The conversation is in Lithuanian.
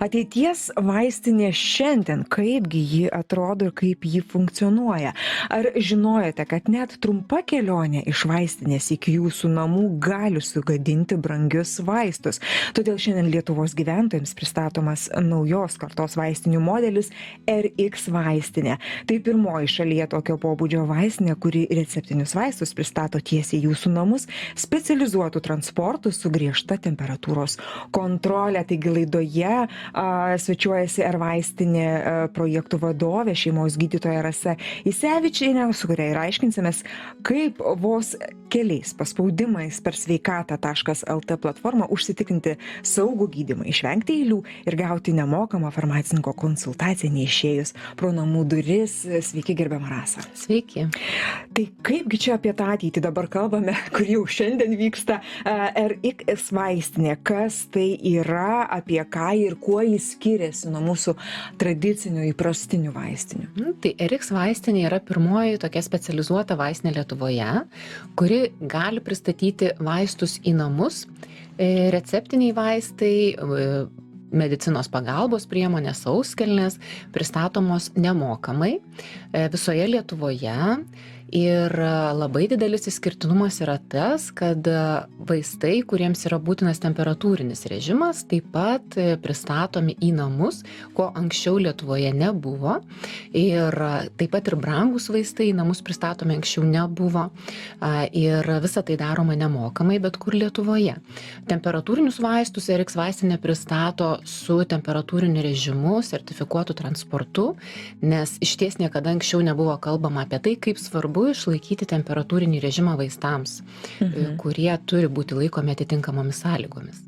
Ateities vaistinė šiandien, kaipgi ji atrodo ir kaip ji funkcionuoja. Ar žinojote, kad net trumpa kelionė iš vaistinės iki jūsų namų gali sugadinti brangius vaistus? Todėl šiandien Lietuvos gyventojams pristatomas naujos kartos vaistinių modelis RX vaistinė. Tai pirmoji šalyje tokio pobūdžio vaistinė, kuri receptinius vaistus pristato tiesiai jūsų namus, specializuotų transportų su griežta temperatūros kontrolė. Taigi laidoje svečiuojasi vaistinė projektų vadovė, šeimos gydytoja Rasa Isevičienė, su kuria ir aiškinsimės, kaip vos keliais paspaudimais per sveikata.lt platformą užsitikrinti saugų gydymą, išvengti eilių ir gauti nemokamą farmacininko konsultaciją neišėjus pro namų duris. Sveiki, gerbiama Rasa. Sveiki. Tai kaipgi čia apie tą ateitį dabar kalbame, kur jau šiandien vyksta RX vaistinė, kas tai yra, apie ką ir kuo jis skiriasi nuo mūsų tradicinių įprastinių vaistinių? Tai RX vaistinė yra pirmoji tokia specializuota vaistinė Lietuvoje, kuri gali pristatyti vaistus į namus, receptiniai vaistai, medicinos pagalbos priemonės, sauskelnės pristatomos nemokamai visoje Lietuvoje. Ir labai didelis išskirtinumas yra tas, kad vaistai, kuriems yra būtinas temperatūrinis režimas, taip pat pristatomi į namus, ko anksčiau Lietuvoje nebuvo. Ir taip pat ir brangus vaistai į namus pristatomi anksčiau nebuvo. Ir visa tai daroma nemokamai, bet kur Lietuvoje. Temperatūrinius vaistus RX vaistinė pristato su temperatūriniu režimu, sertifikuotu transportu, nes išties niekada anksčiau nebuvo kalbama apie tai, kaip svarbu išlaikyti temperatūrinį režimą vaistams, kurie turi būti laikomi atitinkamomis sąlygomis.